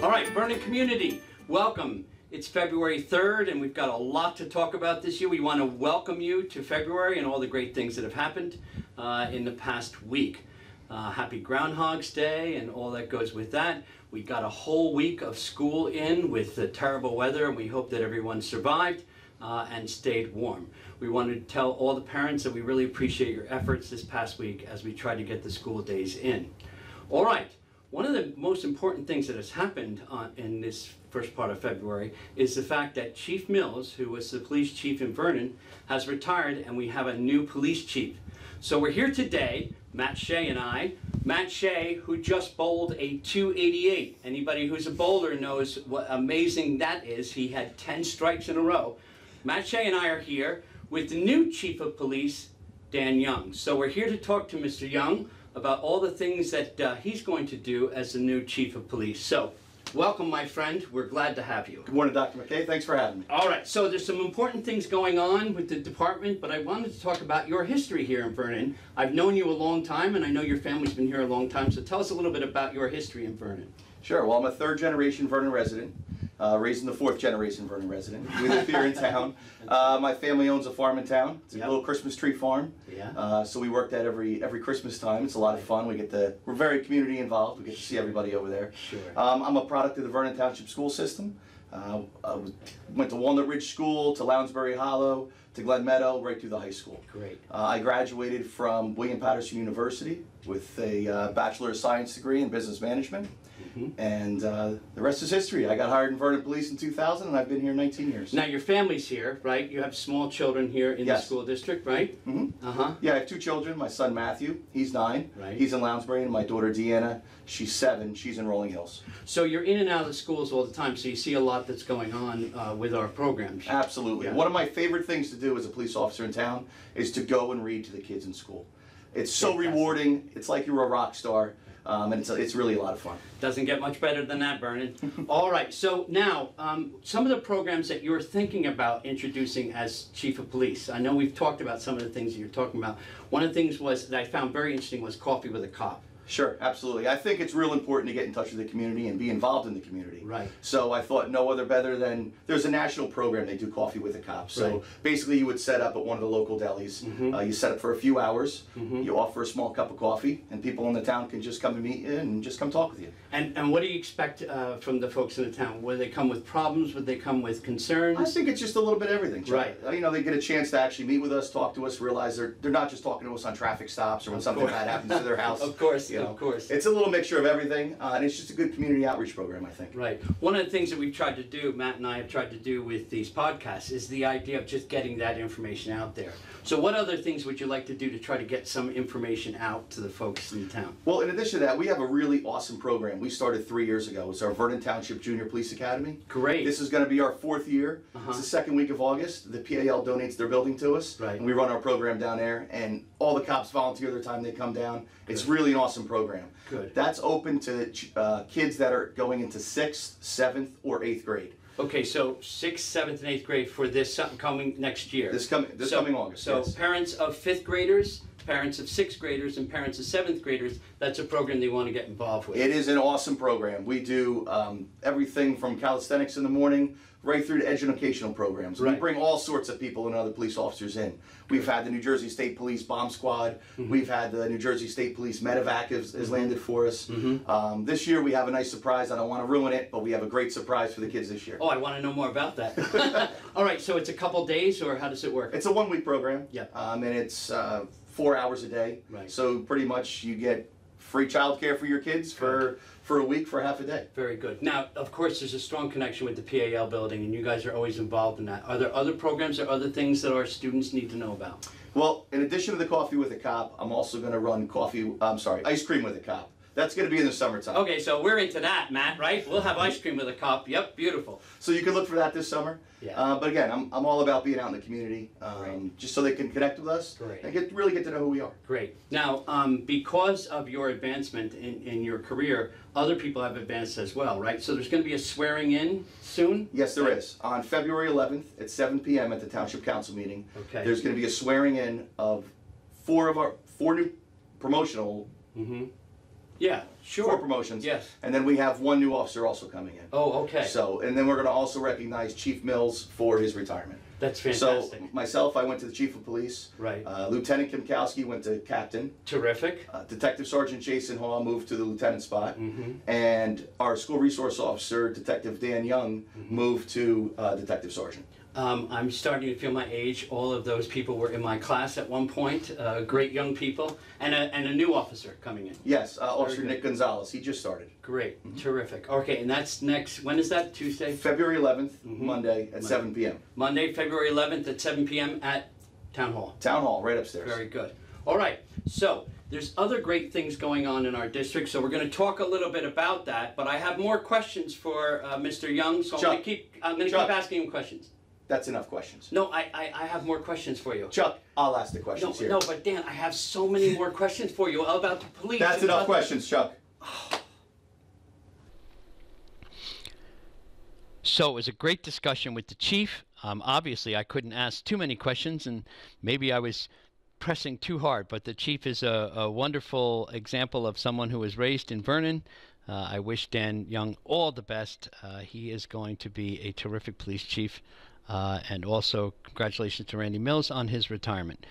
All right, Vernon community, welcome. It's February 3rd, and we've got a lot to talk about this year. We want to welcome you to February and all the great things that have happened in the past week. Happy Groundhog's Day and all that goes with that. We got a whole week of school in with the terrible weather, and we hope that everyone survived and stayed warm. We wanted to tell all the parents that we really appreciate your efforts this past week as we try to get the school days in. All right, one of the most important things that has happened in this first part of February is the fact that Chief Mills, who was the police chief in Vernon, has retired, and we have a new police chief. So we're here today, Matt Shea and I. Matt Shea, who just bowled a .288. Anybody who's a bowler knows what amazing that is. He had 10 strikes in a row. Matt Shea and I are here with the new chief of police, Dan Young. So we're here to talk to Mr. Young about all the things that he's going to do as the new chief of police. So, welcome, my friend. We're glad to have you. Good morning, Dr. McKay. Thanks for having me. All right, so there's some important things going on with the department, but I wanted to talk about your history here in Vernon. I've known you a long time, and I know your family's been here a long time, so tell us a little bit about your history in Vernon. Sure. Well, I'm a third-generation Vernon resident, raised in the fourth-generation Vernon resident. We live here in town. My family owns a farm in town. It's a little Christmas tree farm. Yeah. So we work that every Christmas time. It's a lot of fun. We're very community involved. We get to see everybody over there. Sure. I'm a product of the Vernon Township school system. I went to Walnut Ridge School, to Lounsbury Hollow, to Glen Meadow, right through the high school. Great. I graduated from William Patterson University with a Bachelor of Science degree in Business Management. And the rest is history. I got hired in Vernon Police in 2000, and I've been here 19 years. Now, your family's here, right? You have small children here in the school district, right? Yeah, I have two children. My son Matthew, he's 9. Right. He's in Lounsbury, and my daughter Deanna, she's 7. She's in Rolling Hills. So you're in and out of the schools all the time, so you see a lot that's going on with our programs. Absolutely. Yeah. One of my favorite things to do as a police officer in town is to go and read to the kids in school. It's so rewarding. It's like you're a rock star. And it's really a lot of fun. Doesn't get much better than that, Vernon. All right, so now, some of the programs that you're thinking about introducing as chief of police. I know we've talked about some of the things that you're talking about. One of the things that I found very interesting was Coffee with a Cop. Sure, absolutely. I think it's real important to get in touch with the community and be involved in the community. Right. So I thought no other better than, there's a national program, they do Coffee with a Cop. So basically you would set up at one of the local delis. You set up for a few hours, you offer a small cup of coffee, and people in the town can just come and meet you and just come talk with you. And what do you expect from the folks in the town? Would they come with problems? Would they come with concerns? I think it's just a little bit of everything, Chuck. Right. You know, they get a chance to actually meet with us, talk to us, realize they're not just talking to us on traffic stops or when something bad happens to their house. Of course, you know. of course. It's a little mixture of everything, and it's just a good community outreach program, I think. Right. One of the things that we've tried to do, Matt and I have tried to do with these podcasts, is the idea of just getting that information out there. So what other things would you like to do to try to get some information out to the folks in town? Well, in addition to that, we have a really awesome program. We started 3 years ago. It's our Vernon Township Junior Police Academy. Great. This is going to be our 4th year. It's the second week of August. The PAL donates their building to us. Right. And we run our program down there, and all the cops volunteer their time they come down. Good. It's really an awesome program. Good. That's open to kids that are going into 6th, 7th, or 8th grade. Okay, so 6th, 7th, and 8th grade for this coming next year. This coming August. So yes. Parents of 5th graders, parents of 6th graders, and parents of 7th graders, that's a program they want to get involved with. It is an awesome program. We do everything from calisthenics in the morning right through to educational programs. Right. We bring all sorts of people and other police officers in. We've had the New Jersey State Police Bomb Squad. We've had the New Jersey State Police Medevac has landed for us. This year we have a nice surprise. I don't want to ruin it, but we have a great surprise for the kids this year. Oh, I want to know more about that. All right, so it's a couple days, or how does it work? It's a 1-week program. Yeah. And it's 4 hours a day. Right. So pretty much you get free childcare for your kids for a week for half a day. Very good. Now, of course, there's a strong connection with the PAL building, and you guys are always involved in that. Are there other programs or other things that our students need to know about? Well, in addition to the Coffee with a Cop, I'm also going to run ice cream with a cop. That's going to be in the summertime. Okay, so we're into that, Matt, right? We'll have ice cream with a cop. Yep, beautiful. So you can look for that this summer. Yeah. But again, I'm all about being out in the community, just so they can connect with us and really get to know who we are. Great. Now, because of your advancement in your career, other people have advanced as well, right? So there's going to be a swearing in soon? Yes, there is. On February 11th at 7 p.m. at the Township Council meeting, there's going to be a swearing in of four new promotional Yeah, sure. 4 promotions. Yes. And then we have 1 new officer also coming in. Oh, okay. So, and then we're going to also recognize Chief Mills for his retirement. That's fantastic. So myself, I went to the Chief of Police. Right. Lieutenant Kimkowski went to Captain. Terrific. Detective Sergeant Jason Hall moved to the lieutenant spot. Mm-hmm. And our school resource officer, Detective Dan Young, moved to Detective Sergeant. I'm starting to feel my age. All of those people were in my class at one point. Great young people, and a new officer coming in. Yes, Officer Nick Gonzalez. He just started. Great, terrific. Okay, and that's next. When is that? Tuesday? February 11th, Monday at 7 p.m. Monday, February 11th at 7 p.m. at Town Hall. Town Hall, right upstairs. Very good. All right. So there's other great things going on in our district. So we're going to talk a little bit about that. But I have more questions for Mr. Young. So I'm going to keep asking him questions. That's enough questions. No, I have more questions for you. Chuck, I'll ask the questions here. No, but Dan, I have so many more questions for you about the police. That's enough questions, Chuck. So it was a great discussion with the chief. Obviously, I couldn't ask too many questions, and maybe I was pressing too hard, but the chief is a wonderful example of someone who was raised in Vernon. I wish Dan Young all the best. He is going to be a terrific police chief. And also, congratulations to Randy Mills on his retirement.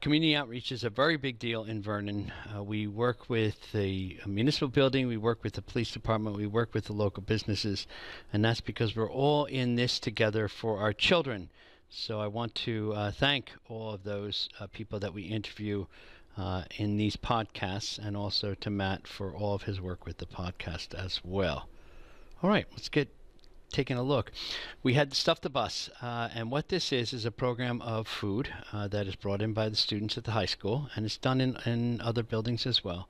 Community outreach is a very big deal in Vernon. We work with the municipal building, we work with the police department, we work with the local businesses, and that's because we're all in this together for our children. So I want to thank all of those people that we interview in these podcasts, and also to Matt for all of his work with the podcast as well. All right, let's get taking a look. We had Stuff the Bus, and what this is a program of food that is brought in by the students at the high school, and it's done in other buildings as well.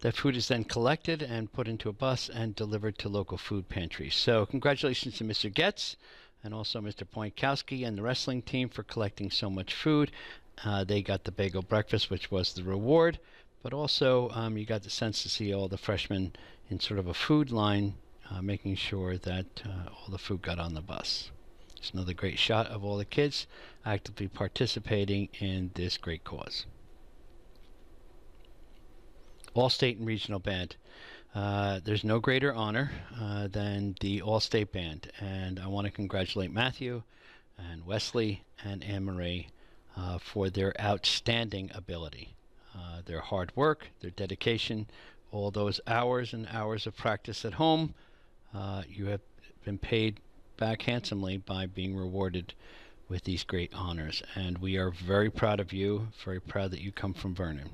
That food is then collected and put into a bus and delivered to local food pantries. So congratulations to Mr. Getz and also Mr. Poinkowski and the wrestling team for collecting so much food. They got the bagel breakfast, which was the reward, but also you got the sense to see all the freshmen in sort of a food line, making sure that all the food got on the bus. It's another great shot of all the kids actively participating in this great cause. All-State and Regional Band. There's no greater honor than the All-State Band, and I want to congratulate Matthew and Wesley and Anne-Marie for their outstanding ability. Their hard work, their dedication, all those hours and hours of practice at home, you have been paid back handsomely by being rewarded with these great honors. And we are very proud of you, very proud that you come from Vernon.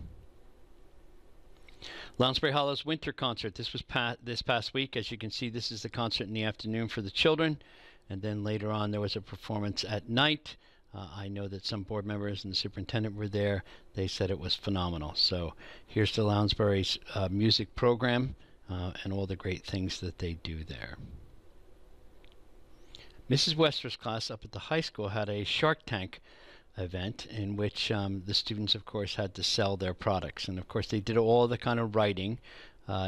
Lounsbury Hollow's Winter Concert. This was this past week. As you can see, this is the concert in the afternoon for the children. And then later on, there was a performance at night. I know that some board members and the superintendent were there. They said it was phenomenal. So here's the Lounsbury's music program and all the great things that they do there. Mrs. Wester's class up at the high school had a Shark Tank event in which the students, of course, had to sell their products. And, of course, they did all the kind of writing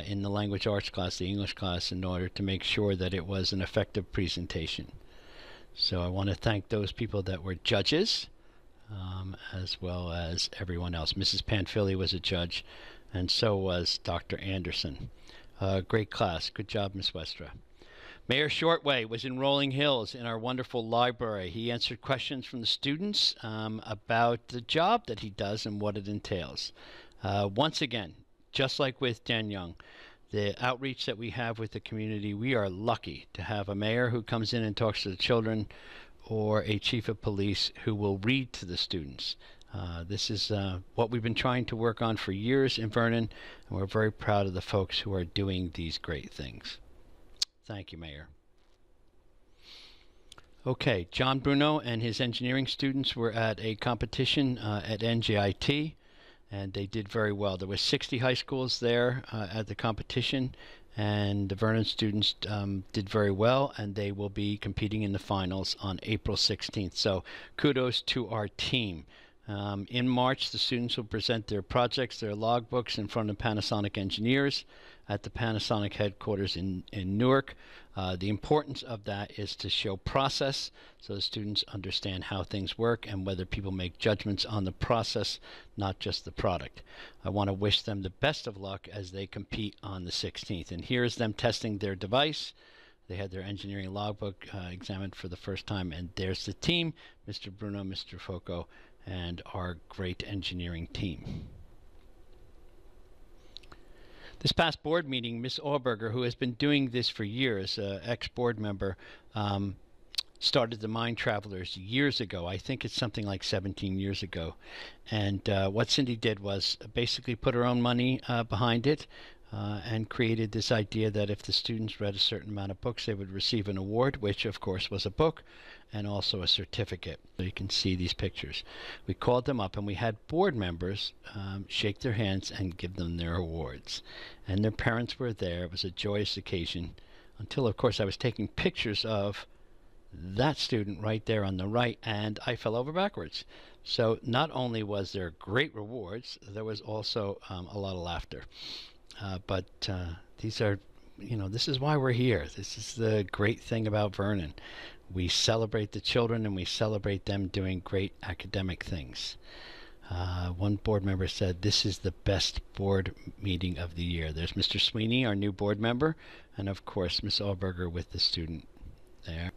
in the language arts class, the English class, in order to make sure that it was an effective presentation. So I want to thank those people that were judges, as well as everyone else. Mrs. Panfili was a judge, and so was Dr. Anderson. Great class. Good job, Ms. Westra. Mayor Shortway was in Rolling Hills in our wonderful library. He answered questions from the students about the job that he does and what it entails. Once again, just like with Dan Young, the outreach that we have with the community, we are lucky to have a mayor who comes in and talks to the children, or a chief of police who will read to the students. This is what we've been trying to work on for years in Vernon, and we're very proud of the folks who are doing these great things. Thank you, Mayor. Okay, John Bruno and his engineering students were at a competition at NJIT, and they did very well. There were 60 high schools there at the competition, and the Vernon students did very well, and they will be competing in the finals on April 16th. So kudos to our team. In March, the students will present their projects, their logbooks in front of Panasonic engineers at the Panasonic headquarters in Newark. The importance of that is to show process so the students understand how things work and whether people make judgments on the process, not just the product. I want to wish them the best of luck as they compete on the 16th. And here's them testing their device. They had their engineering logbook examined for the first time, and there's the team, Mr. Bruno, Mr. Foco, and our great engineering team. This past board meeting, Ms. Auberger, who has been doing this for years, ex-board member, started the Mind Travelers years ago. I think it's something like 17 years ago. And what Cindy did was basically put her own money behind it and created this idea that if the students read a certain amount of books, they would receive an award, which of course was a book, and also a certificate. So you can see these pictures. We called them up and we had board members shake their hands and give them their awards. And their parents were there. It was a joyous occasion until, of course, I was taking pictures of that student right there on the right, and I fell over backwards. So not only was there great rewards, there was also a lot of laughter. But these are, this is why we're here. This is the great thing about Vernon. We celebrate the children and we celebrate them doing great academic things. One board member said, this is the best board meeting of the year. There's Mr. Sweeney, our new board member, and of course, Ms. Auberger with the student there.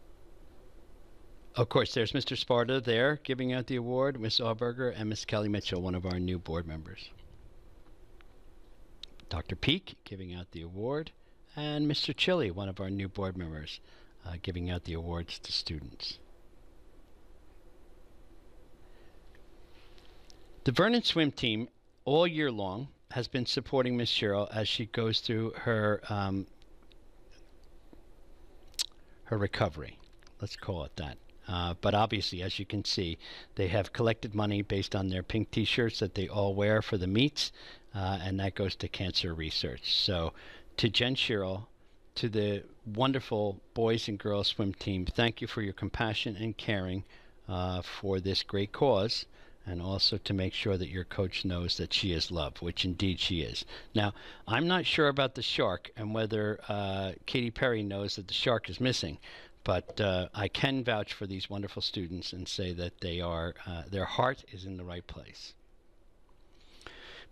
Of course, there's Mr. Sparta there giving out the award, Ms. Auberger, and Ms. Kelly Mitchell, one of our new board members. Dr. Peak giving out the award, and Mr. Chili, one of our new board members, giving out the awards to students. The Vernon swim team all year long has been supporting Miss Cheryl as she goes through her recovery. Let's call it that. But obviously, as you can see, they have collected money based on their pink t-shirts that they all wear for the meets, and that goes to cancer research. So to Jen Cheryl, to the wonderful boys and girls swim team, thank you for your compassion and caring for this great cause, and also to make sure that your coach knows that she is loved, which indeed she is. Now, I'm not sure about the shark and whether Katy Perry knows that the shark is missing, but I can vouch for these wonderful students and say that they are, their heart is in the right place.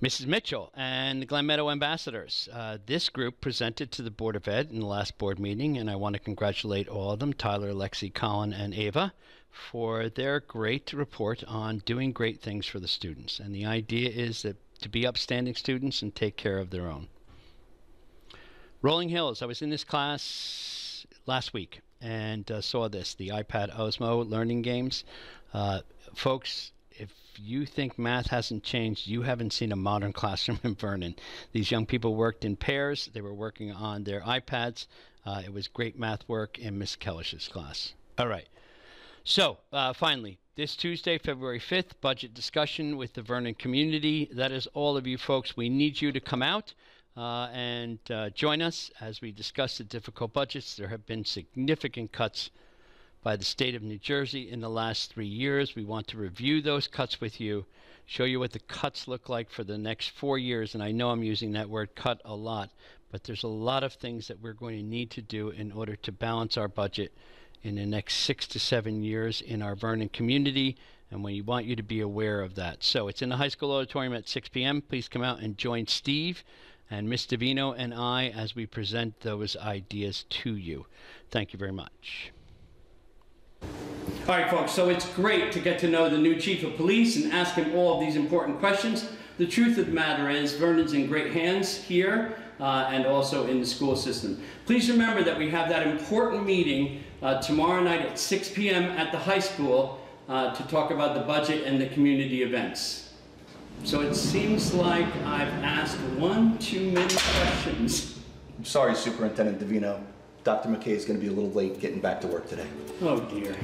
Mrs. Mitchell and the Glen Meadow Ambassadors. This group presented to the Board of Ed in the last board meeting, and I want to congratulate all of them, Tyler, Lexi, Colin, and Ava, for their great report on doing great things for the students. And the idea is that to be upstanding students and take care of their own. Rolling Hills, I was in this class last week and saw this, the iPad Osmo learning games. Folks, if you think math hasn't changed, you haven't seen a modern classroom in Vernon. These young people worked in pairs. They were working on their iPads. It was great math work in Miss Kellish's class. All right. So, finally, this Tuesday, February 5th, budget discussion with the Vernon community. That is all of you folks. We need you to come out and join us as we discuss the difficult budgets. There have been significant cuts by the state of New Jersey in the last 3 years. We want to review those cuts with you, show you what the cuts look like for the next 4 years. And I know I'm using that word cut a lot, but there's a lot of things that we're going to need to do in order to balance our budget in the next 6 to 7 years in our Vernon community, and we want you to be aware of that. So it's in the high school auditorium at 6 p.m. Please come out and join Steve and Miss Davino and I as we present those ideas to you. Thank you very much. All right, folks, so it's great to get to know the new chief of police and ask him all of these important questions. The truth of the matter is Vernon's in great hands here and also in the school system. Please remember that we have that important meeting tomorrow night at 6 p.m. at the high school to talk about the budget and the community events. So it seems like I've asked one too many questions. I'm sorry, Superintendent Davino. Dr. McKay is going to be a little late getting back to work today. Oh dear.